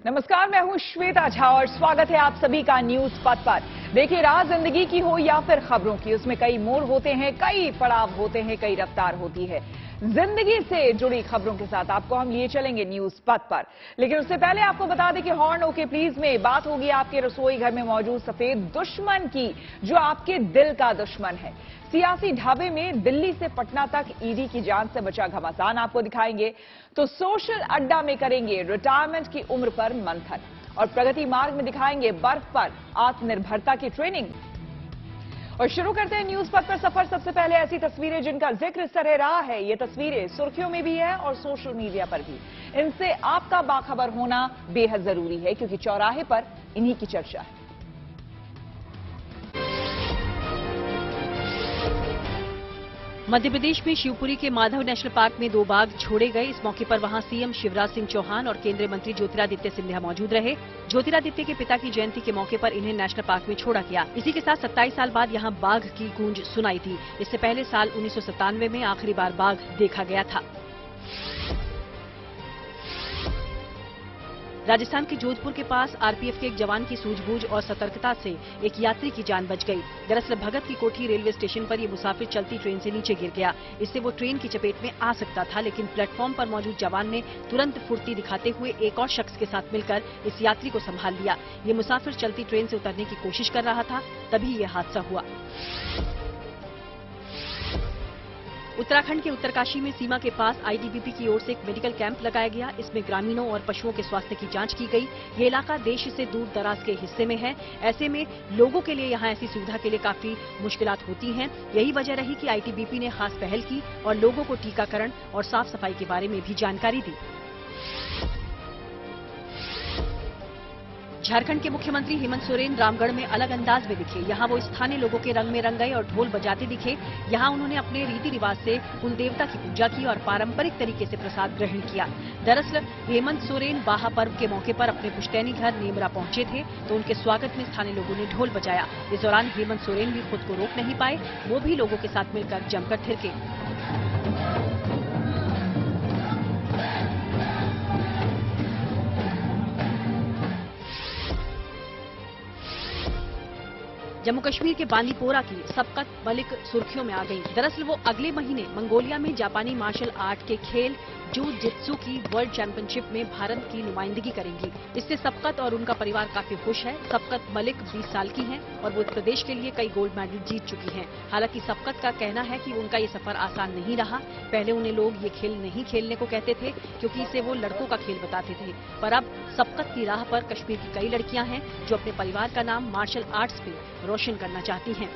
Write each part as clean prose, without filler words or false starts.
नमस्कार, मैं हूं श्वेता झा और स्वागत है आप सभी का न्यूज पथ पर। देखिए, राह जिंदगी की हो या फिर खबरों की, उसमें कई मोड़ होते हैं, कई पड़ाव होते हैं, कई रफ्तार होती है। जिंदगी से जुड़ी खबरों के साथ आपको हम लिए चलेंगे न्यूज पथ पर, लेकिन उससे पहले आपको बता दें कि हॉर्न ओके प्लीज में बात होगी आपके रसोई घर में मौजूद सफेद दुश्मन की, जो आपके दिल का दुश्मन है। सियासी ढाबे में दिल्ली से पटना तक ईडी की जान से बचा घमासान आपको दिखाएंगे, तो सोशल अड्डा में करेंगे रिटायरमेंट की उम्र पर मंथन, और प्रगति मार्ग में दिखाएंगे बर्फ पर आत्मनिर्भरता की ट्रेनिंग। और शुरू करते हैं न्यूज पथ पर सफर। सबसे पहले ऐसी तस्वीरें जिनका जिक्र इस तरह रहा है, ये तस्वीरें सुर्खियों में भी है और सोशल मीडिया पर भी। इनसे आपका बाखबर होना बेहद जरूरी है, क्योंकि चौराहे पर इन्हीं की चर्चा है। मध्य प्रदेश में शिवपुरी के माधव नेशनल पार्क में 2 बाघ छोड़े गए। इस मौके पर वहां सीएम शिवराज सिंह चौहान और केंद्रीय मंत्री ज्योतिरादित्य सिंधिया मौजूद रहे। ज्योतिरादित्य के पिता की जयंती के मौके पर इन्हें नेशनल पार्क में छोड़ा गया। इसी के साथ 27 साल बाद यहां बाघ की गूंज सुनाई थी। इससे पहले साल 1997 में आखिरी बार बाघ देखा गया था। राजस्थान के जोधपुर के पास आरपीएफ के एक जवान की सूझबूझ और सतर्कता से एक यात्री की जान बच गई। दरअसल भगत की कोठी रेलवे स्टेशन पर ये मुसाफिर चलती ट्रेन से नीचे गिर गया। इससे वो ट्रेन की चपेट में आ सकता था, लेकिन प्लेटफॉर्म पर मौजूद जवान ने तुरंत फुर्ती दिखाते हुए एक और शख्स के साथ मिलकर इस यात्री को संभाल लिया। ये मुसाफिर चलती ट्रेन से उतरने की कोशिश कर रहा था, तभी ये हादसा हुआ। उत्तराखंड के उत्तरकाशी में सीमा के पास आईटीबीपी की ओर से एक मेडिकल कैंप लगाया गया। इसमें ग्रामीणों और पशुओं के स्वास्थ्य की जांच की गई। ये इलाका देश से दूर दराज के हिस्से में है, ऐसे में लोगों के लिए यहाँ ऐसी सुविधा के लिए काफी मुश्किलात होती हैं। यही वजह रही कि आईटीबीपी ने खास पहल की और लोगों को टीकाकरण और साफ सफाई के बारे में भी जानकारी दी। झारखंड के मुख्यमंत्री हेमंत सोरेन रामगढ़ में अलग अंदाज में दिखे। यहाँ वो स्थानीय लोगों के रंग में रंग गए और ढोल बजाते दिखे। यहाँ उन्होंने अपने रीति रिवाज से कुल देवता की पूजा की और पारंपरिक तरीके से प्रसाद ग्रहण किया। दरअसल हेमंत सोरेन बाहा पर्व के मौके पर अपने पुश्तैनी घर नेमरा पहुंचे थे, तो उनके स्वागत में स्थानीय लोगों ने ढोल बजाया। इस दौरान हेमंत सोरेन भी खुद को रोक नहीं पाए, वो भी लोगों के साथ मिलकर जमकर थिरके। जम्मू कश्मीर के बांदीपोरा की सबकत मलिक सुर्खियों में आ गई। दरअसल वो अगले महीने मंगोलिया में जापानी मार्शल आर्ट के खेल जूजित्सु की वर्ल्ड चैंपियनशिप में भारत की नुमाइंदगी करेंगी। इससे सबकत और उनका परिवार काफी खुश है। सबकत मलिक 20 साल की हैं और वो उत्तर प्रदेश के लिए कई गोल्ड मेडल जीत चुकी हैं। हालांकि सबकत का कहना है कि उनका ये सफर आसान नहीं रहा। पहले उन्हें लोग ये खेल नहीं खेलने को कहते थे, क्योंकि इसे वो लड़कों का खेल बताते थे, पर अब सबकत की राह पर कश्मीर की कई लड़कियां हैं जो अपने परिवार का नाम मार्शल आर्ट्स पे रोशन करना चाहती हैं।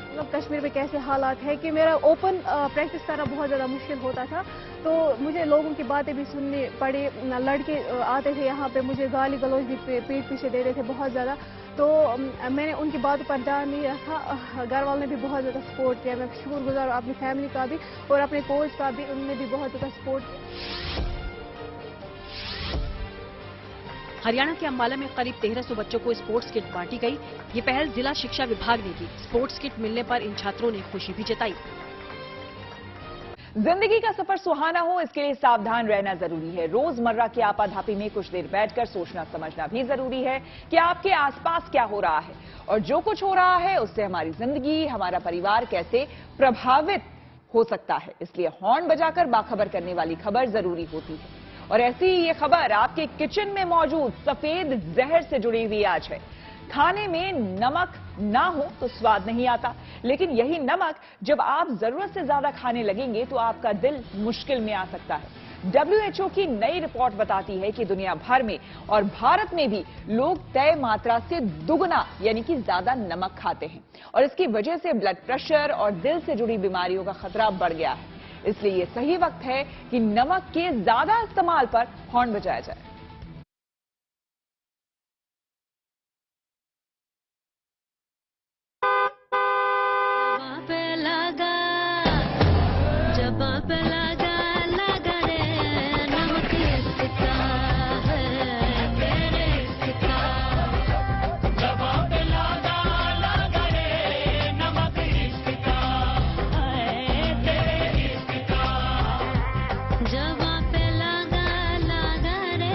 मतलब कश्मीर में कैसे हालात है कि मेरा ओपन प्रैक्टिस करना बहुत ज़्यादा मुश्किल होता था, तो मुझे लोगों की बातें भी सुननी पड़ी। लड़के आते थे यहाँ पे, मुझे गाली गलौज भी पीठ पीछे देते थे बहुत ज़्यादा, तो मैंने उनकी बातों पर ध्यान नहीं रखा। घर वालों ने भी बहुत ज़्यादा सपोर्ट किया। मैं शुक्रगुजार हूँ अपनी फैमिली का भी और अपने कोच का भी, उन्होंने भी बहुत ज़्यादा सपोर्ट किया। हरियाणा के अंबाला में करीब 1300 बच्चों को स्पोर्ट्स किट बांटी गई। ये पहल जिला शिक्षा विभाग ने की। स्पोर्ट्स किट मिलने पर इन छात्रों ने खुशी भी जताई। जिंदगी का सफर सुहाना हो, इसके लिए सावधान रहना जरूरी है। रोजमर्रा की आपाधापी में कुछ देर बैठकर सोचना समझना भी जरूरी है कि आपके आसपास क्या हो रहा है, और जो कुछ हो रहा है उससे हमारी जिंदगी, हमारा परिवार कैसे प्रभावित हो सकता है। इसलिए हॉर्न बजाकर बाखबर करने वाली खबर जरूरी होती है, और ऐसी ये खबर आपके किचन में मौजूद सफेद जहर से जुड़ी हुई आज है। खाने में नमक ना हो तो स्वाद नहीं आता, लेकिन यही नमक जब आप जरूरत से ज्यादा खाने लगेंगे तो आपका दिल मुश्किल में आ सकता है। WHO की नई रिपोर्ट बताती है कि दुनिया भर में और भारत में भी लोग तय मात्रा से दुगना यानी कि ज्यादा नमक खाते हैं, और इसकी वजह से ब्लड प्रेशर और दिल से जुड़ी बीमारियों का खतरा बढ़ गया है। इसलिए ये सही वक्त है कि नमक के ज्यादा इस्तेमाल पर हॉर्न बजाया जाए। जब पे लगा लगा रे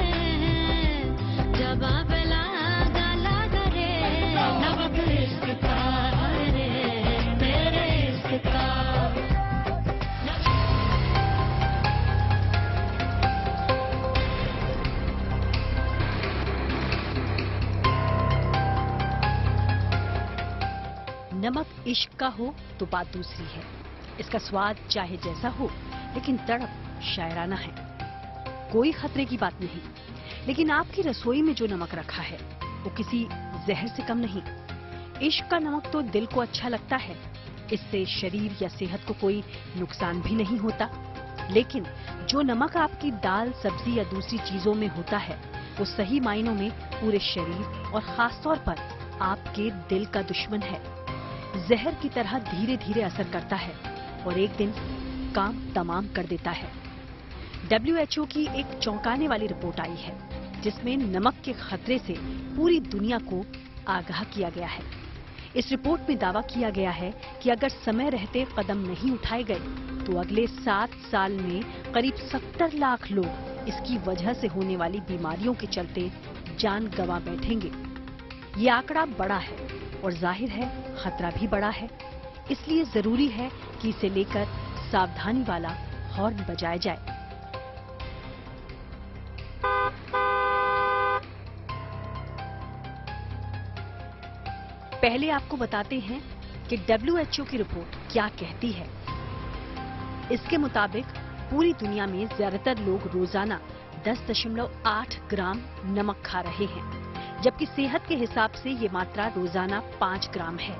नमक इश्क का हो तो बात दूसरी है। इसका स्वाद चाहे जैसा हो, लेकिन तड़प शायराना है। कोई खतरे की बात नहीं, लेकिन आपकी रसोई में जो नमक रखा है वो किसी जहर से कम नहीं। इश्क का नमक तो दिल को अच्छा लगता है, इससे शरीर या सेहत को कोई नुकसान भी नहीं होता। लेकिन जो नमक आपकी दाल, सब्जी या दूसरी चीजों में होता है, वो सही मायनों में पूरे शरीर और खास तौर पर आपके दिल का दुश्मन है। जहर की तरह धीरे धीरे असर करता है और एक दिन काम तमाम कर देता है। WHO की एक चौंकाने वाली रिपोर्ट आई है, जिसमें नमक के खतरे से पूरी दुनिया को आगाह किया गया है। इस रिपोर्ट में दावा किया गया है कि अगर समय रहते कदम नहीं उठाए गए तो अगले 7 साल में करीब 70 लाख लोग इसकी वजह से होने वाली बीमारियों के चलते जान गंवा बैठेंगे। ये आंकड़ा बड़ा है और जाहिर है खतरा भी बड़ा है, इसलिए जरूरी है कि इसे लेकर सावधानी वाला हॉर्न बजाया जाए। पहले आपको बताते हैं कि WHO की रिपोर्ट क्या कहती है। इसके मुताबिक पूरी दुनिया में ज्यादातर लोग रोजाना 10.8 ग्राम नमक खा रहे हैं, जबकि सेहत के हिसाब से ये मात्रा रोजाना 5 ग्राम है।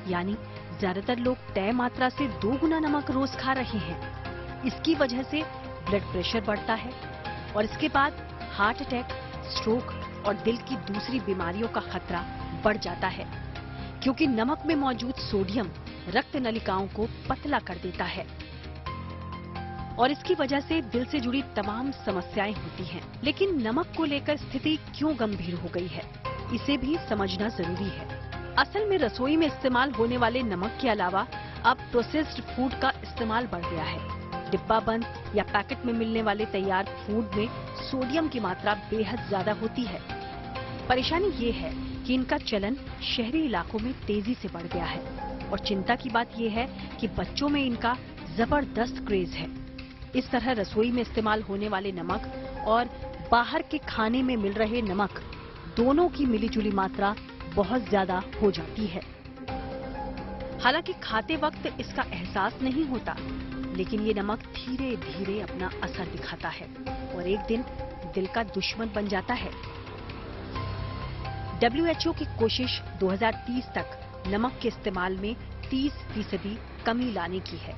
यानी ज्यादातर लोग तय मात्रा से 2 गुना नमक रोज खा रहे हैं। इसकी वजह से ब्लड प्रेशर बढ़ता है और इसके बाद हार्ट अटैक, स्ट्रोक और दिल की दूसरी बीमारियों का खतरा बढ़ जाता है, क्योंकि नमक में मौजूद सोडियम रक्त नलिकाओं को पतला कर देता है और इसकी वजह से दिल से जुड़ी तमाम समस्याएं होती हैं। लेकिन नमक को लेकर स्थिति क्यों गंभीर हो गई है, इसे भी समझना जरूरी है। असल में रसोई में इस्तेमाल होने वाले नमक के अलावा अब प्रोसेस्ड फूड का इस्तेमाल बढ़ गया है। डिब्बा बंद या पैकेट में मिलने वाले तैयार फूड में सोडियम की मात्रा बेहद ज्यादा होती है। परेशानी ये है कि इनका चलन शहरी इलाकों में तेजी से बढ़ गया है और चिंता की बात ये है कि बच्चों में इनका जबरदस्त क्रेज है। इस तरह रसोई में इस्तेमाल होने वाले नमक और बाहर के खाने में मिल रहे नमक दोनों की मिलीजुली मात्रा बहुत ज्यादा हो जाती है। हालांकि खाते वक्त इसका एहसास नहीं होता, लेकिन ये नमक धीरे धीरे अपना असर दिखाता है और एक दिन दिल का दुश्मन बन जाता है। WHO की कोशिश 2030 तक नमक के इस्तेमाल में 30% कमी लाने की है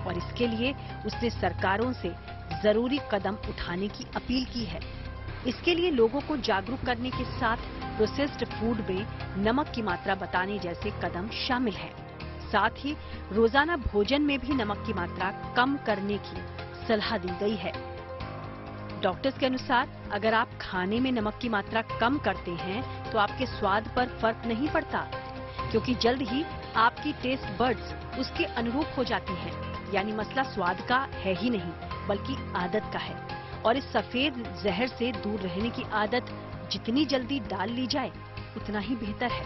और इसके लिए उसने सरकारों से जरूरी कदम उठाने की अपील की है। इसके लिए लोगों को जागरूक करने के साथ प्रोसेस्ड फूड में नमक की मात्रा बताने जैसे कदम शामिल हैं। साथ ही रोजाना भोजन में भी नमक की मात्रा कम करने की सलाह दी गई है। डॉक्टर्स के अनुसार अगर आप खाने में नमक की मात्रा कम करते हैं तो आपके स्वाद पर फर्क नहीं पड़ता, क्योंकि जल्द ही आपकी टेस्ट बड्स उसके अनुरूप हो जाती हैं। यानी मसला स्वाद का है ही नहीं, बल्कि आदत का है। और इस सफेद जहर से दूर रहने की आदत जितनी जल्दी डाल ली जाए उतना ही बेहतर है।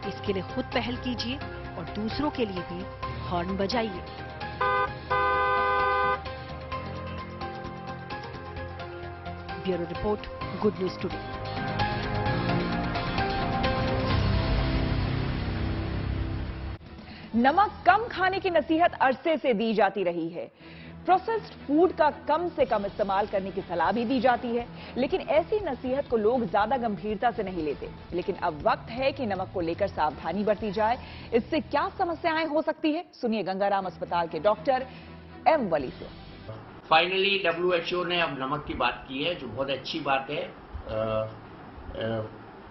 इसके लिए खुद पहल कीजिए और दूसरों के लिए भी हॉर्न बजाइए। Bureau report, good news today. नमक कम खाने की नसीहत अरसे से दी जाती रही है। प्रोसेस्ड फूड का कम से कम इस्तेमाल करने की सलाह भी दी जाती है, लेकिन ऐसी नसीहत को लोग ज्यादा गंभीरता से नहीं लेते। लेकिन अब वक्त है कि नमक को लेकर सावधानी बरती जाए। इससे क्या समस्याएं हो सकती है, सुनिए गंगाराम अस्पताल के डॉक्टर एम वली से। फाइनली WHO ने अब नमक की बात की है, जो बहुत अच्छी बात है।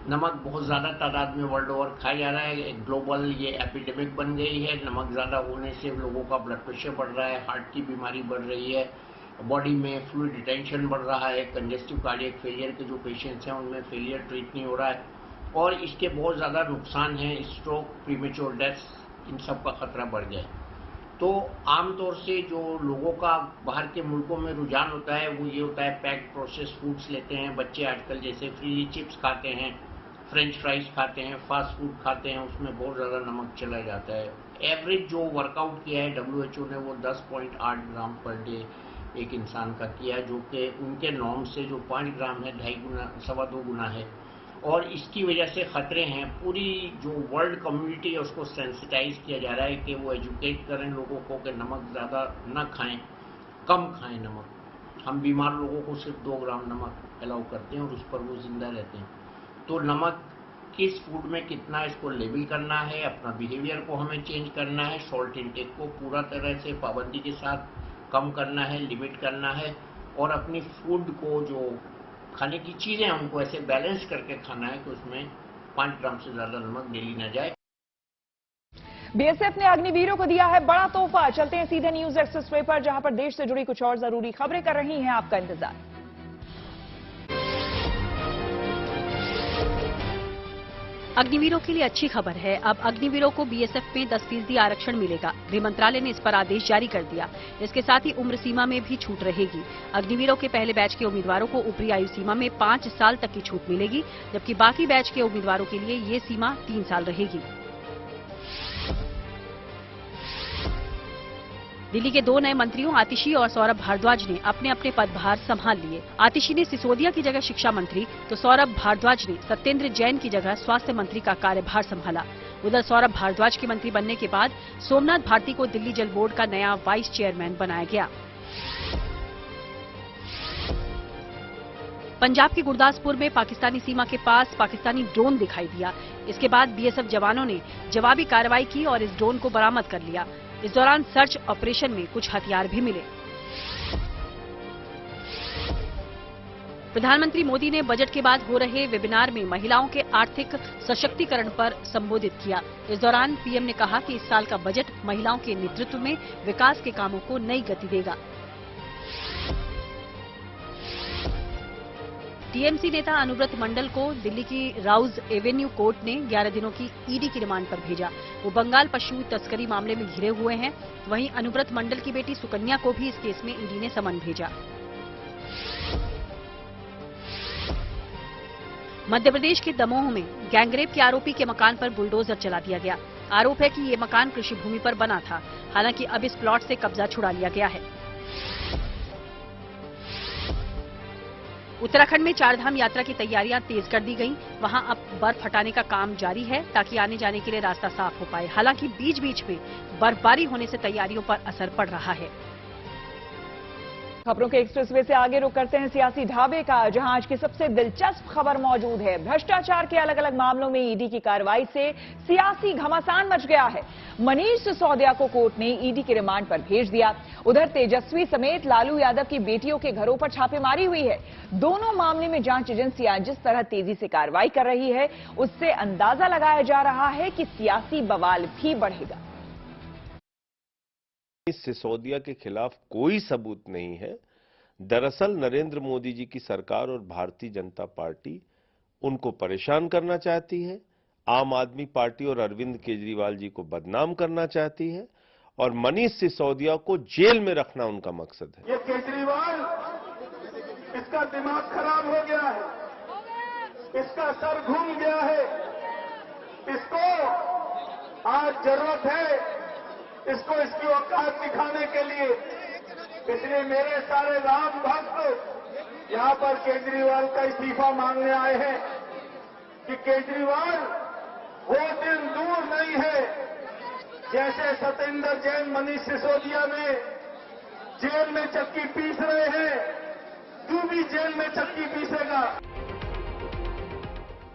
नमक बहुत ज़्यादा तादाद में वर्ल्ड ओवर खाया जा रहा है। एक ग्लोबल ये एपिडेमिक बन गई है। नमक ज़्यादा होने से लोगों का ब्लड प्रेशर बढ़ रहा है, हार्ट की बीमारी बढ़ रही है, बॉडी में फ्लूइड रिटेंशन बढ़ रहा है, कंजेस्टिव कार्डियक फेलियर के जो पेशेंट्स हैं उनमें फेलियर ट्रीट नहीं हो रहा है और इसके बहुत ज़्यादा नुकसान हैं। स्ट्रोक, प्रीमेच्योर डेथ्स, इन सब का खतरा बढ़ गया है। तो आमतौर से जो लोगों का बाहर के मुल्कों में रुझान होता है वो ये होता है, पैक्ड प्रोसेस फूड्स लेते हैं बच्चे आजकल, जैसे फ्रीली चिप्स खाते हैं, फ्रेंच फ्राइज खाते हैं, फास्ट फूड खाते हैं, उसमें बहुत ज़्यादा नमक चला जाता है। एवरेज जो वर्कआउट किया है WHO ने वो 10.8 ग्राम पर डे एक इंसान का किया, जो कि उनके नॉर्म से जो 5 ग्राम है 2.5 गुना 2.25 गुना है। और इसकी वजह से खतरे हैं। पूरी जो वर्ल्ड कम्युनिटी है उसको सेंसिटाइज किया जा रहा है कि वो एजुकेट करें लोगों को कि नमक ज़्यादा ना खाएं, कम खाएं नमक। हम बीमार लोगों को सिर्फ 2 ग्राम नमक अलाउ करते हैं और उस पर वो जिंदा रहते हैं। तो नमक किस फूड में कितना, इसको लेबल करना है, अपना बिहेवियर को हमें चेंज करना है, सॉल्ट इंटेक को पूरा तरह से पाबंदी के साथ कम करना है, लिमिट करना है, और अपनी फूड को जो खाने की चीज़ें हैं उनको ऐसे बैलेंस करके खाना है कि उसमें 5 ग्राम से ज़्यादा नमक डेली ना जाए। बीएसएफ ने अग्निवीरों को दिया है बड़ा तोहफा। चलते हैं सीधे न्यूज एक्सप्रेस पर, जहां पर देश से जुड़ी कुछ और जरूरी खबरें कर रही हैं आपका इंतजार। अग्निवीरों के लिए अच्छी खबर है। अब अग्निवीरों को बीएसएफ में 10% आरक्षण मिलेगा। गृह मंत्रालय ने इस पर आदेश जारी कर दिया। इसके साथ ही उम्र सीमा में भी छूट रहेगी। अग्निवीरों के पहले बैच के उम्मीदवारों को ऊपरी आयु सीमा में 5 साल तक की छूट मिलेगी, जबकि बाकी बैच के उम्मीदवारों के लिए ये सीमा 3 साल रहेगी। दिल्ली के 2 नए मंत्रियों आतिशी और सौरभ भारद्वाज ने अपने अपने पदभार संभाल लिए। आतिशी ने सिसोदिया की जगह शिक्षा मंत्री, तो सौरभ भारद्वाज ने सत्येंद्र जैन की जगह स्वास्थ्य मंत्री का कार्यभार संभाला। उधर सौरभ भारद्वाज के मंत्री बनने के बाद सोमनाथ भारती को दिल्ली जल बोर्ड का नया वाइस चेयरमैन बनाया गया। पंजाब के गुरदासपुर में पाकिस्तानी सीमा के पास पाकिस्तानी ड्रोन दिखाई दिया। इसके बाद बीएसएफ जवानों ने जवाबी कार्रवाई की और इस ड्रोन को बरामद कर लिया। इस दौरान सर्च ऑपरेशन में कुछ हथियार भी मिले। प्रधानमंत्री मोदी ने बजट के बाद हो रहे वेबिनार में महिलाओं के आर्थिक सशक्तिकरण पर संबोधित किया। इस दौरान पीएम ने कहा कि इस साल का बजट महिलाओं के नेतृत्व में विकास के कामों को नई गति देगा। टीएमसी नेता अनुव्रत मंडल को दिल्ली की राउज एवेन्यू कोर्ट ने 11 दिनों की ईडी की रिमांड पर भेजा। वो बंगाल पशु तस्करी मामले में घिरे हुए हैं। वहीं अनुव्रत मंडल की बेटी सुकन्या को भी इस केस में ईडी ने समन भेजा। मध्य प्रदेश के दमोह में गैंगरेप के आरोपी के मकान पर बुलडोजर चला दिया गया। आरोप है कि ये मकान कृषि भूमि पर बना था। हालांकि अब इस प्लॉट से कब्जा छुड़ा लिया गया है। उत्तराखंड में 4 धाम यात्रा की तैयारियां तेज कर दी गईं। वहां अब बर्फ हटाने का काम जारी है ताकि आने जाने के लिए रास्ता साफ हो पाए। हालांकि बीच बीच में बर्फबारी होने से तैयारियों पर असर पड़ रहा है। खबरों के एक्सप्रेसवे से आगे रुक करते हैं सियासी ढाबे का, जहां आज की सबसे दिलचस्प खबर मौजूद है। भ्रष्टाचार के अलग अलग मामलों में ईडी की कार्रवाई से सियासी घमासान मच गया है। मनीष सिसोदिया को कोर्ट ने ईडी के रिमांड पर भेज दिया। उधर तेजस्वी समेत लालू यादव की बेटियों के घरों पर छापेमारी हुई है। दोनों मामले में जांच एजेंसियां जिस तरह तेजी से कार्रवाई कर रही है, उससे अंदाजा लगाया जा रहा है कि सियासी बवाल भी बढ़ेगा। सिसोदिया के खिलाफ कोई सबूत नहीं है। दरअसल नरेंद्र मोदी जी की सरकार और भारतीय जनता पार्टी उनको परेशान करना चाहती है। आम आदमी पार्टी और अरविंद केजरीवाल जी को बदनाम करना चाहती है और मनीष सिसोदिया को जेल में रखना उनका मकसद है। ये केजरीवाल, इसका दिमाग खराब हो गया है, इसका सर घूम गया है। इसको आज जरूरत है इसको इसकी औकात दिखाने के लिए। इसलिए मेरे सारे राम भक्त यहां पर केजरीवाल का इस्तीफा मांगने आए हैं कि केजरीवाल वो दिन दूर नहीं है जैसे सत्येंद्र जैन मनीष सिसोदिया में जेल में चक्की पीस रहे हैं, तू भी जेल में चक्की पीसेगा।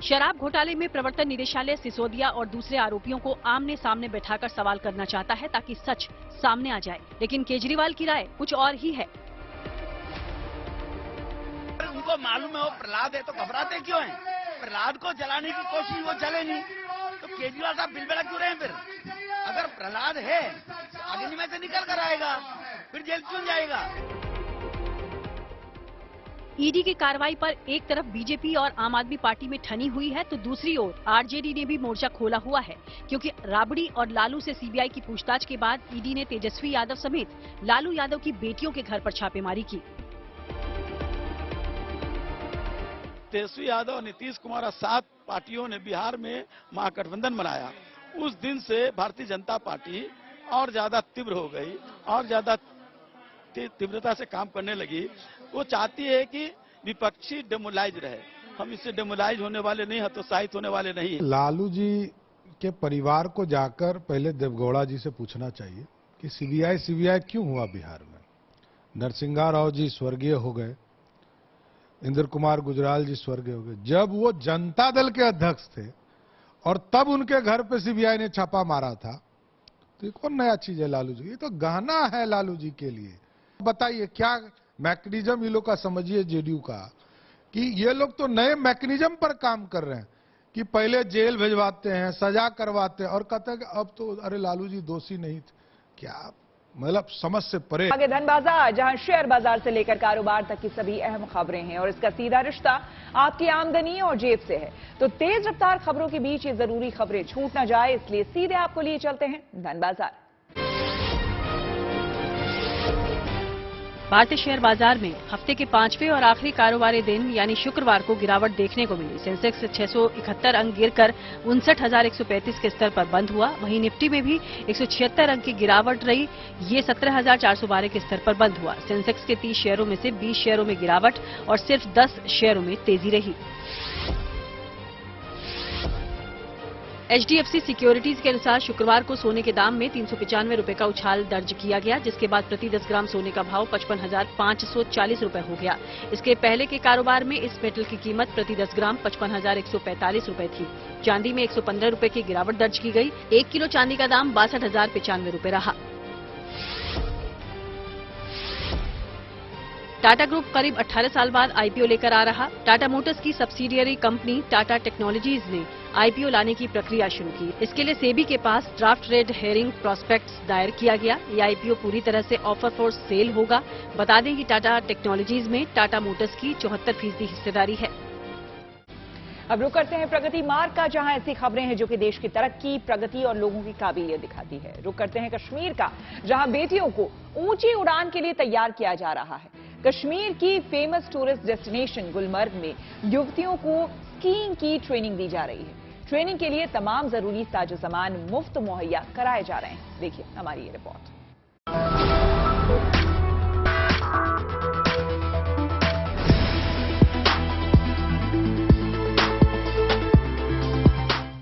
शराब घोटाले में प्रवर्तन निदेशालय सिसोदिया और दूसरे आरोपियों को आमने सामने बैठाकर सवाल करना चाहता है ताकि सच सामने आ जाए, लेकिन केजरीवाल की राय कुछ और ही है। उनको मालूम है वो प्रहलाद है तो घबराते क्यों हैं? प्रहलाद को जलाने की कोशिश, वो जले नहीं तो केजरीवाल साहब बिलबेला क्यों रहे हैं? फिर अगर प्रहलाद है अग्नि में से निकल कर आएगा, फिर जेल क्यों जाएगा? ईडी की कार्रवाई पर एक तरफ बीजेपी और आम आदमी पार्टी में ठनी हुई है तो दूसरी ओर आरजेडी ने भी मोर्चा खोला हुआ है, क्योंकि राबड़ी और लालू से सीबीआई की पूछताछ के बाद ईडी ने तेजस्वी यादव समेत लालू यादव की बेटियों के घर पर छापेमारी की। तेजस्वी यादव और नीतीश कुमार 7 पार्टियों ने बिहार में महागठबंधन बनाया। उस दिन से भारतीय जनता पार्टी और ज्यादा तीव्र हो गई और ज्यादा तीव्रता से काम करने लगी। वो चाहती है कि विपक्षी डेमोलाइज रहे, हम इससे डेमोलाइज होने वाले नहीं, हतोत्साहित होने वाले नहीं। लालू जी के परिवार को जाकर पहले देवगौड़ा जी से पूछना चाहिए कि सीबीआई क्यों हुआ बिहार में। नरसिंहा राव जी स्वर्गीय हो गए, इंद्र कुमार गुजराल जी स्वर्गीय हो गए, जब वो जनता दल के अध्यक्ष थे और तब उनके घर पे सीबीआई ने छापा मारा था। तो ये कौन नया चीज है लालू जी? ये तो गहना है लालू जी के लिए। बताइए क्या मैकेनिज्म ये लोग का समझिए जेडीयू का, कि ये लोग तो नए मैकेनिज्म पर काम कर रहे हैं कि पहले जेल भिजवाते हैं, सजा करवाते हैं और कहते हैं कि अब तो अरे लालू जी दोषी नहीं थे। क्या मतलब समझ से परे। आगे धन बाजार, जहां शेयर बाजार से लेकर कारोबार तक की सभी अहम खबरें हैं और इसका सीधा रिश्ता आपकी आमदनी और जेब से है। तो तेज रफ्तार खबरों के बीच ये जरूरी खबरें छूट ना जाए, इसलिए सीधे आपको लिए चलते हैं धन बाजार। भारतीय शेयर बाजार में हफ्ते के 5वें और आखिरी कारोबारी दिन यानी शुक्रवार को गिरावट देखने को मिली। सेंसेक्स 671 अंक गिरकर 59,135 के स्तर पर बंद हुआ। वहीं निफ्टी में भी 176 अंक की गिरावट रही, ये 17,412 के स्तर पर बंद हुआ। सेंसेक्स के 30 शेयरों में से 20 शेयरों में गिरावट और सिर्फ 10 शेयरों में तेजी रही। HDFC सिक्योरिटीज के अनुसार शुक्रवार को सोने के दाम में 395 रुपए का उछाल दर्ज किया गया, जिसके बाद प्रति 10 ग्राम सोने का भाव 55,540 रुपए हो गया। इसके पहले के कारोबार में इस मेटल की कीमत प्रति 10 ग्राम 55,145 रुपए थी। चांदी में 115 रुपए की गिरावट दर्ज की गई। 1 किलो चांदी का दाम 62,095 रुपए रहा। टाटा ग्रुप करीब 18 साल बाद आईपीओ लेकर आ रहा। टाटा मोटर्स की सब्सिडियरी कंपनी टाटा टेक्नोलॉजीज ने आईपीओ लाने की प्रक्रिया शुरू की। इसके लिए सेबी के पास ड्राफ्ट रेड हेयरिंग प्रोस्पेक्ट्स दायर किया गया। ये आईपीओ पूरी तरह से ऑफर फॉर सेल होगा। बता दें कि टाटा टेक्नोलॉजीज में टाटा मोटर्स की 74% हिस्सेदारी है। अब रुक करते हैं प्रगति मार्ग का, जहां ऐसी खबरें हैं जो कि देश की तरक्की, प्रगति और लोगों की काबिलियत दिखाती है। रुक करते हैं कश्मीर का, जहां बेटियों को ऊंची उड़ान के लिए तैयार किया जा रहा है। कश्मीर की फेमस टूरिस्ट डेस्टिनेशन गुलमर्ग में युवतियों को स्कीइंग की ट्रेनिंग दी जा रही है। ट्रेनिंग के लिए तमाम जरूरी साजो सामान मुफ्त मुहैया कराए जा रहे हैं। देखिए हमारी ये रिपोर्ट।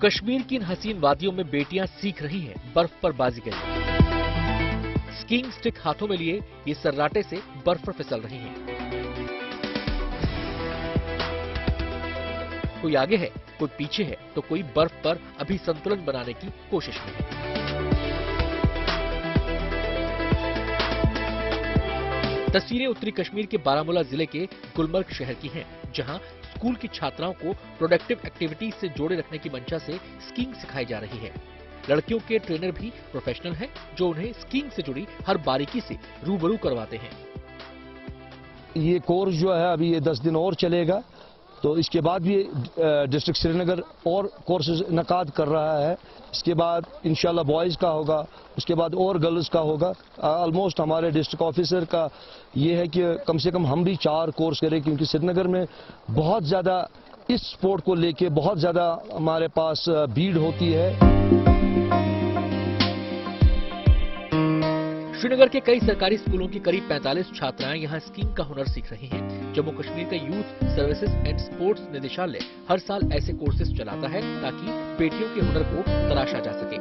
कश्मीर की इन हसीन वादियों में बेटियां सीख रही हैं बर्फ पर बाजीगरी। स्कीइंग स्टिक हाथों में लिए ये सर्राटे से बर्फ पर फिसल रही हैं। कोई आगे है, कोई पीछे है, तो कोई बर्फ पर अभी संतुलन बनाने की कोशिश में है। तस्वीरें उत्तरी कश्मीर के बारामूला जिले के गुलमर्ग शहर की हैं, जहां स्कूल की छात्राओं को प्रोडक्टिव एक्टिविटीज से जोड़े रखने की मंशा से स्कीइंग सिखाई जा रही है। लड़कियों के ट्रेनर भी प्रोफेशनल हैं, जो उन्हें स्कीइंग से जुड़ी हर बारीकी से रूबरू करवाते हैं। ये कोर्स जो है अभी ये 10 दिन और चलेगा, तो इसके बाद भी डिस्ट्रिक्ट श्रीनगर और कोर्सेज इनकाद कर रहा है। इसके बाद इंशाल्लाह बॉयज़ का होगा, उसके बाद और गर्ल्स का होगा। ऑलमोस्ट हमारे डिस्ट्रिक्ट ऑफिसर का ये है कि कम से कम हम भी 4 कोर्स करें, क्योंकि श्रीनगर में बहुत ज़्यादा इस स्पोर्ट को लेके बहुत ज़्यादा हमारे पास भीड़ होती है। श्रीनगर के कई सरकारी स्कूलों की करीब 45 छात्राएं यहां स्कीइंग का हुनर सीख रही हैं। जम्मू कश्मीर का यूथ सर्विसेज एंड स्पोर्ट्स निदेशालय हर साल ऐसे कोर्सेज चलाता है ताकि बेटियों के हुनर को तराशा जा सके।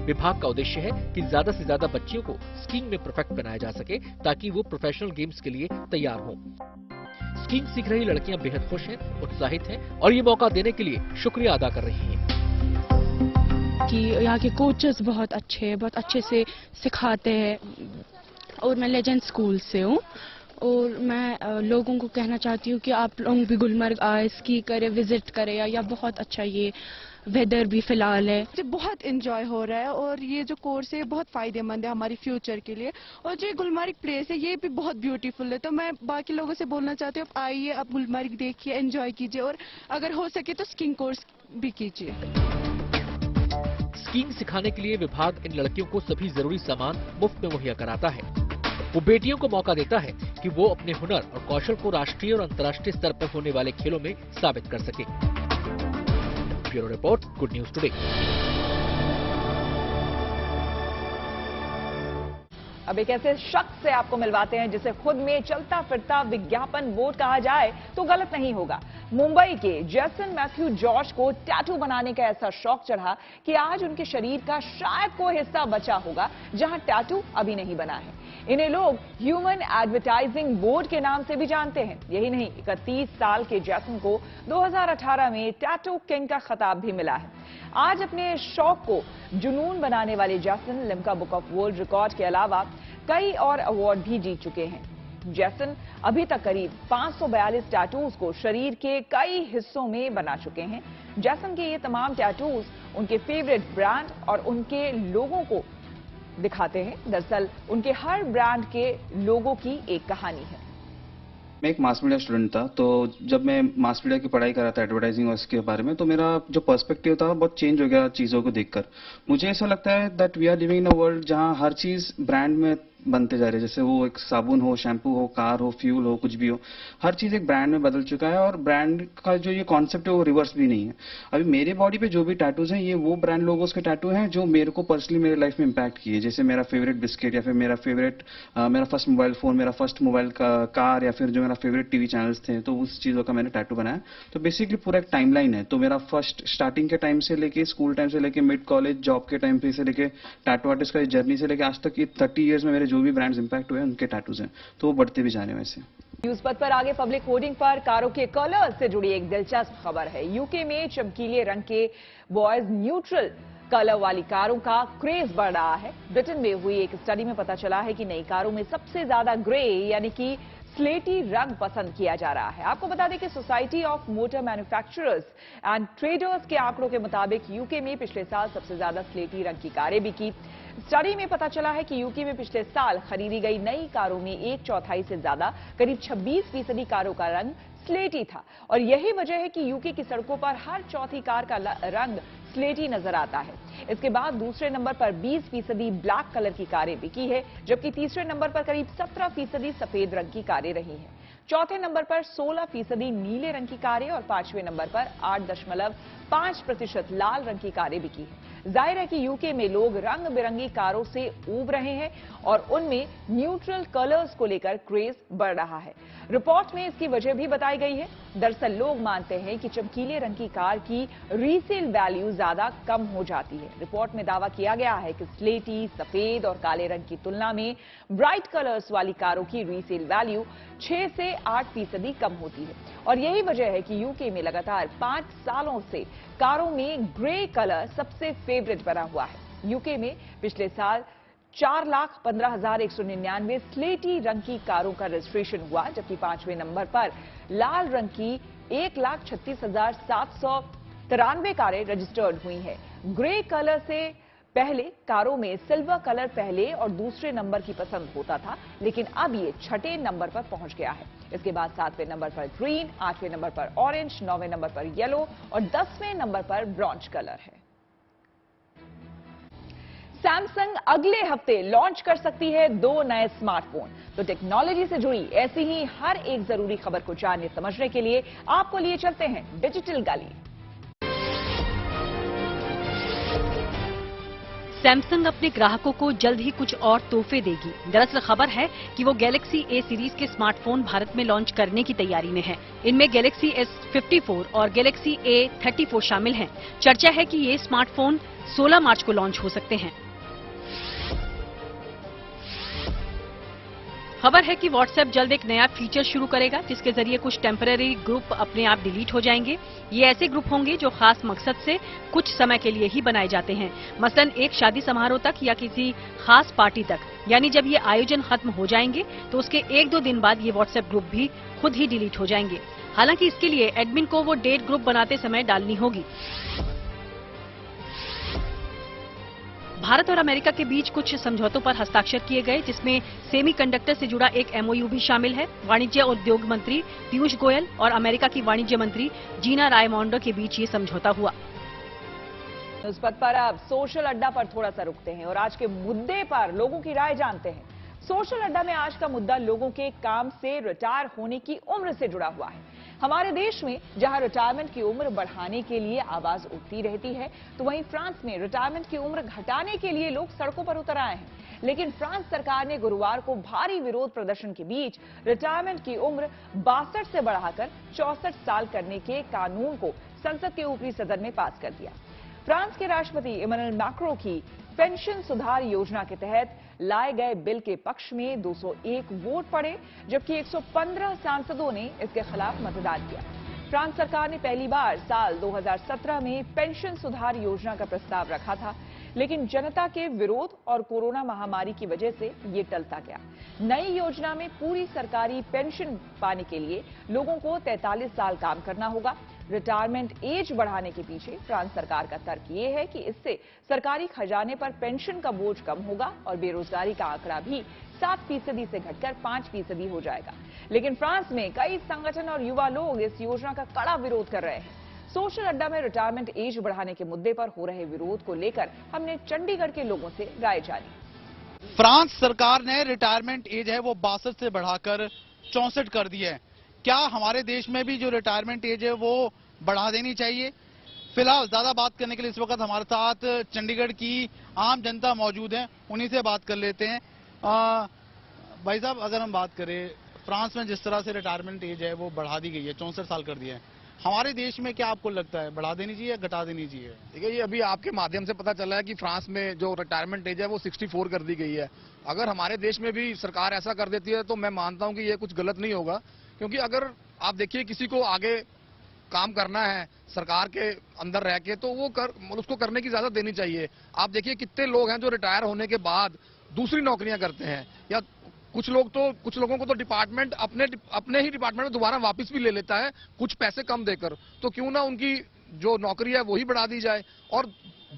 विभाग का उद्देश्य है कि ज्यादा से ज्यादा बच्चियों को स्कीइंग में परफेक्ट बनाया जा सके, ताकि वो प्रोफेशनल गेम्स के लिए तैयार हों। स्कीइंग सीख रही लड़कियां बेहद खुश हैं, उत्साहित हैं और ये मौका देने के लिए शुक्रिया अदा कर रही हैं कि यहाँ के कोचेस बहुत अच्छे से सिखाते हैं। और मैं लेजेंड स्कूल से हूँ और मैं लोगों को कहना चाहती हूँ कि आप लोग भी गुलमर्ग आए, स्की करें, विजिट करें। या बहुत अच्छा ये वेदर भी फिलहाल है। मुझे बहुत एंजॉय हो रहा है और ये जो कोर्स है बहुत फायदेमंद है हमारी फ्यूचर के लिए। और जो गुलमर्ग प्लेस है ये भी बहुत ब्यूटीफुल है, तो मैं बाकी लोगों से बोलना चाहती हूँ आप आइए, आप गुलमर्ग देखिए, एंजॉय कीजिए और अगर हो सके तो स्कीइंग कोर्स भी कीजिए। स्कीइंग सिखाने के लिए विभाग इन लड़कियों को सभी जरूरी सामान मुफ्त में मुहैया कराता है। वो बेटियों को मौका देता है कि वो अपने हुनर और कौशल को राष्ट्रीय और अंतर्राष्ट्रीय स्तर पर होने वाले खेलों में साबित कर सके। Bureau report, good news today. अब एक ऐसे शख्स से आपको मिलवाते हैं जिसे खुद में चलता फिरता विज्ञापन बोर्ड कहा जाए तो गलत नहीं होगा। मुंबई के जेसन मैथ्यू जॉर्ज को टैटू बनाने का ऐसा शौक चढ़ा कि आज उनके शरीर का शायद कोई हिस्सा बचा होगा जहां टैटू अभी नहीं बना है। इन्हें लोग ह्यूमन एडवर्टाइजिंग बोर्ड के नाम से भी जानते हैं। यही नहीं, 31 साल के जेसन को 2018 में टैटू किंग का खिताब भी मिला है। आज अपने शौक को जुनून बनाने वाले Jason Limca book of world record के अलावा कई और अवार्ड भी जीत चुके हैं। जेसन अभी तक करीब 542 टैटूज को शरीर के कई हिस्सों में बना चुके हैं। जेसन के ये तमाम टैटूज उनके फेवरेट ब्रांड और उनके लोगों को दिखाते हैं। दरअसल उनके हर ब्रांड के लोगों की एक कहानी है। मैं एक मास मीडिया स्टूडेंट था, तो जब मैं मास मीडिया की पढ़ाई कर रहा था एडवर्टाइजिंग और इसके बारे में, तो मेरा जो पर्सपेक्टिव था बहुत चेंज हो गया चीज़ों को देखकर। मुझे ऐसा लगता है that we are living in a world जहां हर चीज़ ब्रांड में बनते जा रहे हैं। जैसे वो एक साबुन हो, शैम्पू हो, कार हो, फ्यूल हो, कुछ भी हो, हर चीज़ एक ब्रांड में बदल चुका है। और ब्रांड का जो ये कॉन्सेप्ट है वो रिवर्स भी नहीं है। अभी मेरे बॉडी पे जो भी टैटूज हैं ये वो ब्रांड लोगोस के टैटू हैं जो मेरे को पर्सनली मेरे लाइफ में इम्पैक्ट किए। जैसे मेरा फेवरेट बिस्किट या फिर मेरा फर्स्ट मोबाइल फोन, मेरा फर्स्ट मोबाइल कार या फिर जो मेरा फेवरेट टीवी चैनल्स थे, तो उस चीज़ों का मैंने टैटू बनाया। तो बेसिकली पूरा एक टाइमलाइन है। तो मेरा फर्स्ट स्टार्टिंग के टाइम से लेके स्कूल टाइम से लेके मिड कॉलेज जॉब के टाइम पे से लेके टैटू आर्टिस्ट का जर्नी से लेके आज तक ये 30 ईयर्स में मेरे जो भी ब्रांड्स इम्पैक्ट हुए उनके टैटूज हैं, तो वो बढ़ते भी जा रहे हैं। वैसे न्यूज पथ पर आगे पब्लिक होर्डिंग पर कारों के कलर से जुड़ी एक दिलचस्प खबर है। यूके में चमकीले रंग के बॉयज न्यूट्रल कलर वाली कारों का क्रेज बढ़ रहा है। ब्रिटेन में हुई एक स्टडी में पता चला है कि नई कारों में सबसे ज्यादा ग्रे यानी कि स्लेटी रंग पसंद किया जा रहा है। आपको बता दें कि society of motor manufacturers and traders के आंकड़ों के मुताबिक यूके में पिछले साल सबसे ज्यादा स्लेटी रंग की कारें बिकी। स्टडी में पता चला है कि यूके में पिछले साल खरीदी गई नई कारों में 1/4 से ज्यादा करीब 26% कारों का रंग स्लेटी था। और यही वजह है कि यूके की सड़कों पर हर चौथी कार का रंग स्लेटी नजर आता है। इसके बाद दूसरे नंबर पर 20% ब्लैक कलर की कारें बिकी है, जबकि तीसरे नंबर पर करीब 17% सफेद रंग की कारें रही हैं। चौथे नंबर पर 16% नीले रंग की कारें और 5वें नंबर पर 8.5% लाल रंग की कारें बिकी हैं। जाहिर है कि यूके में लोग रंग बिरंगी कारों से ऊब रहे हैं और उनमें न्यूट्रल कलर्स को लेकर क्रेज बढ़ रहा है। रिपोर्ट में इसकी वजह भी बताई गई है। दरअसल लोग मानते हैं कि चमकीले रंग की कार की रीसेल वैल्यू ज्यादा कम हो जाती है। रिपोर्ट में दावा किया गया है कि स्लेटी, सफेद और काले रंग की तुलना में ब्राइट कलर्स वाली कारों की रीसेल वैल्यू 6 से 8% कम होती है। और यही वजह है कि यूके में लगातार 5 सालों से कारों में ग्रे कलर सबसे फेवरेट बना हुआ है। यूके में पिछले साल 4,15,199 स्लेटी रंग की कारों का रजिस्ट्रेशन हुआ, जबकि 5वें नंबर पर लाल रंग की 1,36,793 कारें रजिस्टर्ड हुई हैं। ग्रे कलर से पहले कारों में सिल्वर कलर पहले और दूसरे नंबर की पसंद होता था, लेकिन अब ये 6ठे नंबर पर पहुंच गया है। इसके बाद 7वें नंबर पर ग्रीन, 8वें नंबर पर ऑरेंज, 9वें नंबर पर येलो और 10वें नंबर पर ब्रॉन्ज कलर है। सैमसंग अगले हफ्ते लॉन्च कर सकती है 2 नए स्मार्टफोन। तो टेक्नोलॉजी से जुड़ी ऐसी ही हर एक जरूरी खबर को जानने समझने के लिए आपको लिए चलते हैं डिजिटल गली। सैमसंग अपने ग्राहकों को जल्द ही कुछ और तोहफे देगी। दरअसल खबर है कि वो गैलेक्सी ए सीरीज के स्मार्टफोन भारत में लॉन्च करने की तैयारी में है। इनमें गैलेक्सी S54 और गैलेक्सी A34 शामिल हैं। चर्चा है कि ये स्मार्टफोन 16 मार्च को लॉन्च हो सकते हैं। खबर है कि व्हाट्सएप जल्द एक नया फीचर शुरू करेगा, जिसके जरिए कुछ टेम्पररी ग्रुप अपने आप डिलीट हो जाएंगे। ये ऐसे ग्रुप होंगे जो खास मकसद से कुछ समय के लिए ही बनाए जाते हैं, मसलन एक शादी समारोह तक या किसी खास पार्टी तक। यानी जब ये आयोजन खत्म हो जाएंगे तो उसके 1-2 दिन बाद ये व्हाट्सएप ग्रुप भी खुद ही डिलीट हो जाएंगे। हालांकि इसके लिए एडमिन को वो डेट ग्रुप बनाते समय डालनी होगी। भारत और अमेरिका के बीच कुछ समझौतों पर हस्ताक्षर किए गए, जिसमें सेमीकंडक्टर से जुड़ा एक MOU भी शामिल है। वाणिज्य उद्योग मंत्री पीयूष गोयल और अमेरिका की वाणिज्य मंत्री जीना रायमोंडो के बीच ये समझौता हुआ। न्यूज पथ पर अब सोशल अड्डा पर थोड़ा सा रुकते हैं और आज के मुद्दे पर लोगों की राय जानते हैं। सोशल अड्डा में आज का मुद्दा लोगों के काम से रिटायर होने की उम्र से जुड़ा हुआ है। हमारे देश में जहां रिटायरमेंट की उम्र बढ़ाने के लिए आवाज उठती रहती है, तो वहीं फ्रांस में रिटायरमेंट की उम्र घटाने के लिए लोग सड़कों पर उतर आए हैं। लेकिन फ्रांस सरकार ने गुरुवार को भारी विरोध प्रदर्शन के बीच रिटायरमेंट की उम्र 62 से बढ़ाकर 64 साल करने के कानून को संसद के ऊपरी सदन में पास कर दिया। फ्रांस के राष्ट्रपति इमैनुअल मैक्रों की पेंशन सुधार योजना के तहत लाए गए बिल के पक्ष में 201 वोट पड़े, जबकि 115 सांसदों ने इसके खिलाफ मतदान किया। फ्रांस सरकार ने पहली बार साल 2017 में पेंशन सुधार योजना का प्रस्ताव रखा था, लेकिन जनता के विरोध और कोरोना महामारी की वजह से ये टलता गया। नई योजना में पूरी सरकारी पेंशन पाने के लिए लोगों को 43 साल काम करना होगा। रिटायरमेंट एज बढ़ाने के पीछे फ्रांस सरकार का तर्क ये है कि इससे सरकारी खजाने पर पेंशन का बोझ कम होगा और बेरोजगारी का आंकड़ा भी 7% से घटकर 5% हो जाएगा। लेकिन फ्रांस में कई संगठन और युवा लोग इस योजना का कड़ा विरोध कर रहे हैं। सोशल अड्डा में रिटायरमेंट एज बढ़ाने के मुद्दे पर हो रहे विरोध को लेकर हमने चंडीगढ़ के लोगों से राय जानी। फ्रांस सरकार ने रिटायरमेंट एज है वो 62 से बढ़ाकर 64 कर दी है। क्या हमारे देश में भी जो रिटायरमेंट एज है वो बढ़ा देनी चाहिए? फिलहाल ज्यादा बात करने के लिए इस वक्त हमारे साथ चंडीगढ़ की आम जनता मौजूद है, उन्हीं से बात कर लेते हैं। भाई साहब, अगर हम बात करें फ्रांस में जिस तरह से रिटायरमेंट एज है वो बढ़ा दी गई है, 64 साल कर दिया है, हमारे देश में क्या आपको लगता है बढ़ा देनी चाहिए या घटा देनी चाहिए? देखिए, ये अभी आपके माध्यम से पता चला है कि फ्रांस में जो रिटायरमेंट एज है वो 64 कर दी गई है। अगर हमारे देश में भी सरकार ऐसा कर देती है तो मैं मानता हूं कि ये कुछ गलत नहीं होगा, क्योंकि अगर आप देखिए किसी को आगे काम करना है सरकार के अंदर रह के, तो वो उसको करने की इजाजत देनी चाहिए। आप देखिए कितने लोग हैं जो रिटायर होने के बाद दूसरी नौकरियां करते हैं, या कुछ लोगों को तो डिपार्टमेंट अपने ही डिपार्टमेंट में दोबारा वापस भी ले लेता है कुछ पैसे कम देकर। तो क्यों ना उनकी जो नौकरी है वही बढ़ा दी जाए। और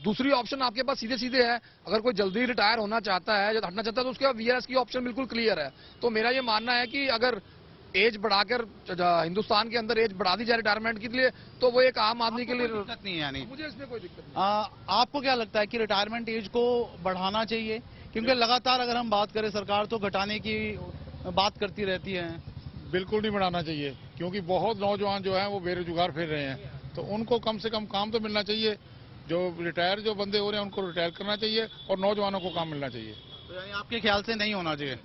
दूसरी ऑप्शन आपके पास सीधे सीधे है, अगर कोई जल्दी रिटायर होना चाहता है या हटना चाहता है तो उसके वीआरएस की ऑप्शन बिल्कुल क्लियर है। तो मेरा ये मानना है कि अगर एज बढ़ाकर हिंदुस्तान के अंदर एज बढ़ा दी जाए रिटायरमेंट के लिए, तो वो एक आम आदमी के लिए दिक्कत नहीं है। यानी मुझे इसमें कोई दिक्कत नहीं। आपको क्या लगता है कि रिटायरमेंट एज को बढ़ाना चाहिए? क्योंकि लगातार अगर हम बात करें सरकार तो घटाने की बात करती रहती है। बिल्कुल नहीं बढ़ाना चाहिए, क्योंकि बहुत नौजवान जो हैं वो बेरोजगार फिर रहे हैं, तो उनको कम से कम काम तो मिलना चाहिए। जो रिटायर जो बंदे हो रहे हैं उनको रिटायर करना चाहिए और नौजवानों को काम मिलना चाहिए। तो यानी आपके ख्याल से नहीं होना चाहिए?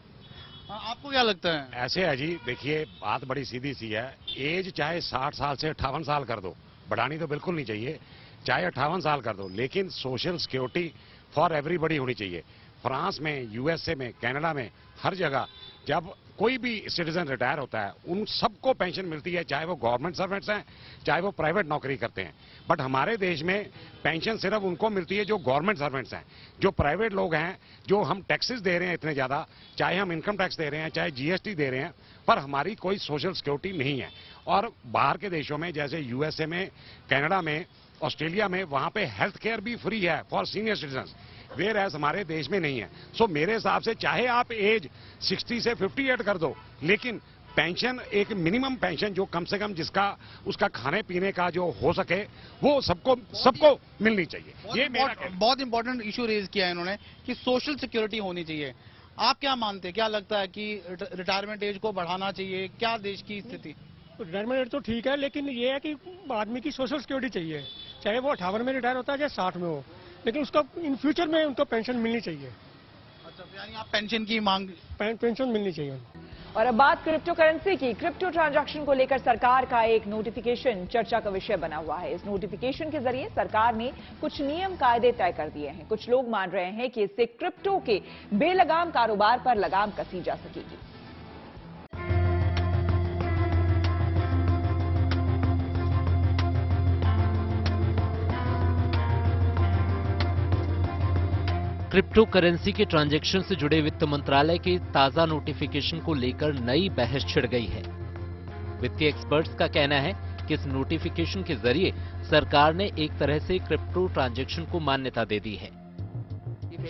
आपको क्या लगता है? ऐसे है जी, देखिए बात बड़ी सीधी सी है। एज चाहे 60 साल से 58 साल कर दो, बढ़ानी तो बिल्कुल नहीं चाहिए। चाहे 58 साल कर दो, लेकिन सोशल सिक्योरिटी फॉर एवरीबॉडी होनी चाहिए। फ्रांस में, यूएसए में, कनाडा में, हर जगह जब कोई भी सिटीजन रिटायर होता है उन सबको पेंशन मिलती है, चाहे वो गवर्नमेंट सर्वेंट्स हैं चाहे वो प्राइवेट नौकरी करते हैं। बट हमारे देश में पेंशन सिर्फ उनको मिलती है जो गवर्नमेंट सर्वेंट्स हैं। जो प्राइवेट लोग हैं, जो हम टैक्सेस दे रहे हैं इतने ज्यादा, चाहे हम इनकम टैक्स दे रहे हैं चाहे जीएसटी दे रहे हैं, पर हमारी कोई सोशल सिक्योरिटी नहीं है। और बाहर के देशों में जैसे यूएसए में, कनाडा में, ऑस्ट्रेलिया में, वहां पे हेल्थ केयर भी फ्री है for senior citizen, whereas हमारे देश में नहीं है। सो मेरे हिसाब से चाहे आप एज 60 से 58 कर दो, लेकिन पेंशन एक मिनिमम पेंशन जो कम से कम जिसका उसका खाने पीने का जो हो सके वो सबको मिलनी चाहिए। ये बहुत इंपॉर्टेंट इशू रेज किया है इन्होंने कि सोशल सिक्योरिटी होनी चाहिए। आप क्या मानते हैं, क्या लगता है कि रिटायरमेंट एज को बढ़ाना चाहिए? क्या देश की स्थिति? रिटायरमेंट एज तो ठीक है, लेकिन ये है कि आदमी की सोशल सिक्योरिटी चाहिए, चाहे वो 58 में रिटायर होता है चाहे 60 में हो, लेकिन उसका इन फ्यूचर में उनको पेंशन मिलनी चाहिए। अच्छा, यानी आप पेंशन की मांग, पेंशन मिलनी चाहिए। और अब बात क्रिप्टो करेंसी की। क्रिप्टो ट्रांजैक्शन को लेकर सरकार का एक नोटिफिकेशन चर्चा का विषय बना हुआ है। इस नोटिफिकेशन के जरिए सरकार ने कुछ नियम कायदे तय कर दिए हैं। कुछ लोग मान रहे हैं कि इससे क्रिप्टो के बेलगाम कारोबार पर लगाम कसी जा सकेगी। क्रिप्टो करेंसी के ट्रांजैक्शन से जुड़े वित्त मंत्रालय के ताजा नोटिफिकेशन को लेकर नई बहस छिड़ गई है। वित्तीय एक्सपर्ट्स का कहना है कि इस नोटिफिकेशन के जरिए सरकार ने एक तरह से क्रिप्टो ट्रांजैक्शन को मान्यता दे दी है।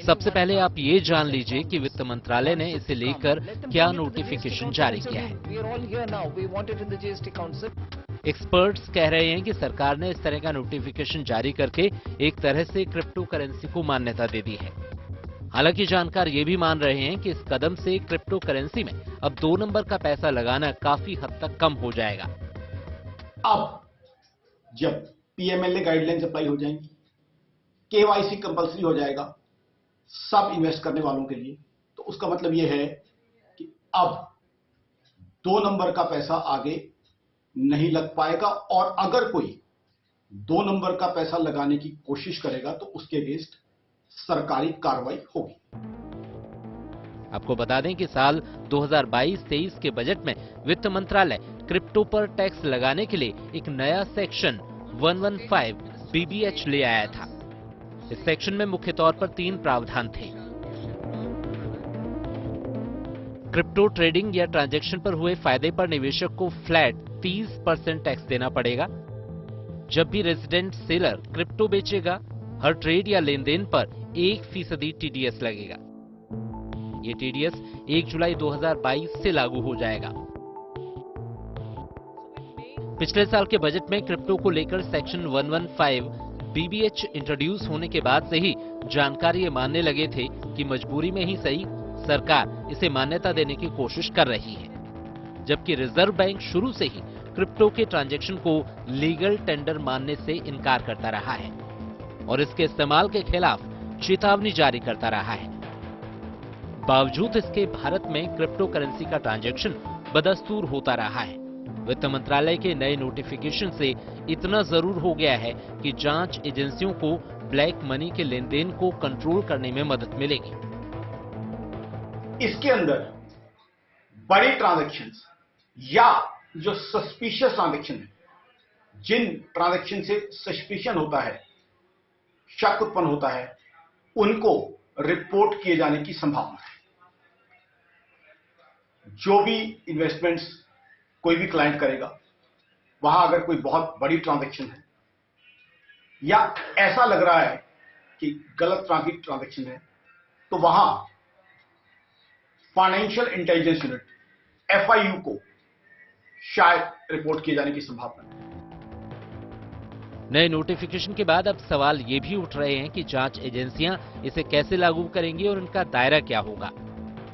सबसे पहले आप ये जान लीजिए कि वित्त मंत्रालय ने इसे लेकर क्या नोटिफिकेशन जारी किया है। एक्सपर्ट्स कह रहे हैं कि सरकार ने इस तरह का नोटिफिकेशन जारी करके एक तरह से क्रिप्टो करेंसी को मान्यता दे दी है। हालांकि जानकार ये भी मान रहे हैं कि इस कदम से क्रिप्टो करेंसी में अब 2 नंबर का पैसा लगाना काफी हद तक कम हो जाएगा। अब जब पीएमएलए गाइडलाइंस अप्लाई हो जाएंगी, केवाईसी कंपल्सरी हो जाएगा, सब इन्वेस्ट करने वालों के लिए। तो उसका मतलब यह है कि अब 2 नंबर का पैसा आगे नहीं लग पाएगा, और अगर कोई 2 नंबर का पैसा लगाने की कोशिश करेगा तो उसके अगेंस्ट सरकारी कार्रवाई होगी। आपको बता दें कि साल 2022-23 के बजट में वित्त मंत्रालय क्रिप्टो पर टैक्स लगाने के लिए एक नया सेक्शन 115 BBH ले आया था। इस सेक्शन में मुख्य तौर पर 3 प्रावधान थे। क्रिप्टो ट्रेडिंग या ट्रांजैक्शन पर हुए फायदे पर निवेशक को फ्लैट 30% टैक्स देना पड़ेगा। जब भी रेजिडेंट सेलर क्रिप्टो बेचेगा, हर ट्रेड या लेनदेन पर 1% TDS लगेगा। ये TDS 1 जुलाई 2022 से लागू हो जाएगा। पिछले साल के बजट में क्रिप्टो को लेकर सेक्शन 115 BBH इंट्रोड्यूस होने के बाद से ही जानकार ये मानने लगे थे कि मजबूरी में ही सही सरकार इसे मान्यता देने की कोशिश कर रही है, जबकि रिजर्व बैंक शुरू से ही क्रिप्टो के ट्रांजैक्शन को लीगल टेंडर मानने से इनकार करता रहा है और इसके इस्तेमाल के खिलाफ चेतावनी जारी करता रहा है। बावजूद इसके भारत में क्रिप्टो करेंसी का ट्रांजैक्शन बदस्तूर होता रहा है। वित्त मंत्रालय के नए नोटिफिकेशन से इतना जरूर हो गया है कि जांच एजेंसियों को ब्लैक मनी के लेन देन को कंट्रोल करने में मदद मिलेगी। इसके अंदर बड़ी ट्रांजैक्शंस या जो सस्पिशियस ट्रांजैक्शन है, जिन ट्रांजैक्शन से सस्पिशन होता है, शक उत्पन्न होता है, उनको रिपोर्ट किए जाने की संभावना है। जो भी इन्वेस्टमेंट्स कोई भी क्लाइंट करेगा, वहां अगर कोई बहुत बड़ी ट्रांजैक्शन है या ऐसा लग रहा है कि गलत ट्रांजैक्शन है, तो वहां फाइनेंशियल इंटेलिजेंस यूनिट FIU को शायद रिपोर्ट किए जाने की संभावना है। नए नोटिफिकेशन के बाद अब सवाल ये भी उठ रहे हैं कि जांच एजेंसियां इसे कैसे लागू करेंगी और इनका दायरा क्या होगा।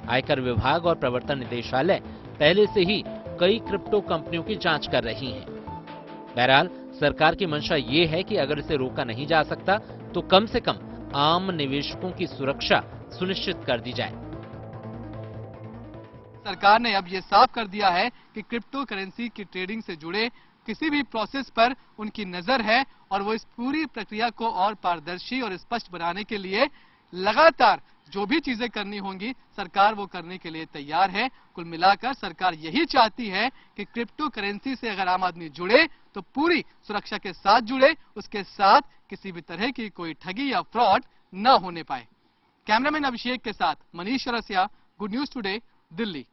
आयकर विभाग और प्रवर्तन निदेशालय पहले से ही कई क्रिप्टो कंपनियों की जांच कर रही हैं। बहरहाल सरकार की मंशा ये है कि अगर इसे रोका नहीं जा सकता तो कम से कम आम निवेशकों की सुरक्षा सुनिश्चित कर दी जाए। सरकार ने अब ये साफ कर दिया है कि क्रिप्टो करेंसी की ट्रेडिंग से जुड़े किसी भी प्रोसेस पर उनकी नजर है और वो इस पूरी प्रक्रिया को और पारदर्शी और स्पष्ट बनाने के लिए लगातार जो भी चीजें करनी होंगी सरकार वो करने के लिए तैयार है। कुल मिलाकर सरकार यही चाहती है कि क्रिप्टो करेंसी से अगर आम आदमी जुड़े तो पूरी सुरक्षा के साथ जुड़े, उसके साथ किसी भी तरह की कोई ठगी या फ्रॉड न होने पाए। कैमरामैन अभिषेक के साथ Manish Rasiya, good news today, Delhi.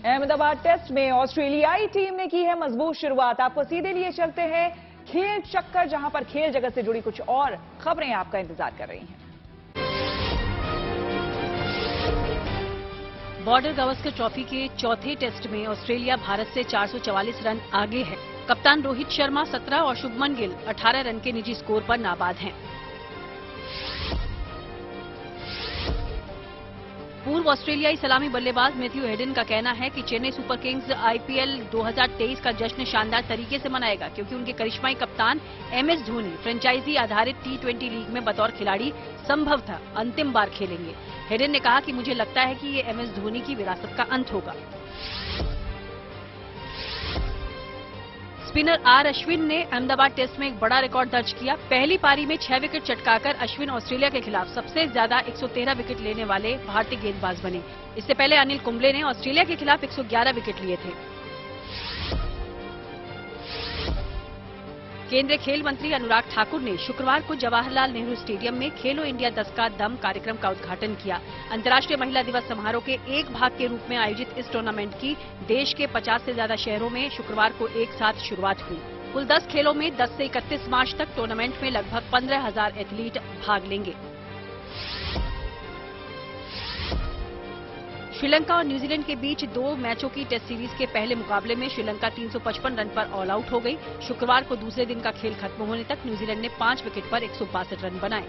Ahmedabad test में ऑस्ट्रेलियाई टीम ने की है मजबूत शुरुआत। आपको सीधे लिए चलते हैं खेल चक्कर, जहां पर खेल जगत से जुड़ी कुछ और खबरें आपका इंतजार कर रही हैं। बॉर्डर गावस्कर ट्रॉफी के चौथे टेस्ट में ऑस्ट्रेलिया भारत से 444 रन आगे है। कप्तान रोहित शर्मा 17 और शुभमन गिल 18 रन के निजी स्कोर पर नाबाद हैं। पूर्व ऑस्ट्रेलियाई सलामी बल्लेबाज मैथ्यू हेडन का कहना है कि चेन्नई सुपर किंग्स IPL 2023 का जश्न शानदार तरीके से मनाएगा, क्योंकि उनके करिश्माई कप्तान MS धोनी फ्रेंचाइजी आधारित T20 लीग में बतौर खिलाड़ी संभवतः अंतिम बार खेलेंगे। हेडन ने कहा कि मुझे लगता है कि ये MS धोनी की विरासत का अंत होगा। स्पिनर R अश्विन ने अहमदाबाद टेस्ट में एक बड़ा रिकॉर्ड दर्ज किया। पहली पारी में 6 विकेट चटकाकर अश्विन ऑस्ट्रेलिया के खिलाफ सबसे ज्यादा 113 विकेट लेने वाले भारतीय गेंदबाज बने। इससे पहले अनिल कुंबले ने ऑस्ट्रेलिया के खिलाफ 111 विकेट लिए थे। केंद्रीय खेल मंत्री अनुराग ठाकुर ने शुक्रवार को जवाहरलाल नेहरू स्टेडियम में खेलो इंडिया 10 का दम कार्यक्रम का उद्घाटन किया। अंतर्राष्ट्रीय महिला दिवस समारोह के एक भाग के रूप में आयोजित इस टूर्नामेंट की देश के 50 से ज्यादा शहरों में शुक्रवार को एक साथ शुरुआत हुई। कुल 10 खेलों में 10 से 31 मार्च तक टूर्नामेंट में लगभग 15,000 एथलीट भाग लेंगे। श्रीलंका और न्यूजीलैंड के बीच 2 मैचों की टेस्ट सीरीज के पहले मुकाबले में श्रीलंका 355 रन पर ऑल आउट हो गई। शुक्रवार को दूसरे दिन का खेल खत्म होने तक न्यूजीलैंड ने 5 विकेट पर 162 रन बनाए।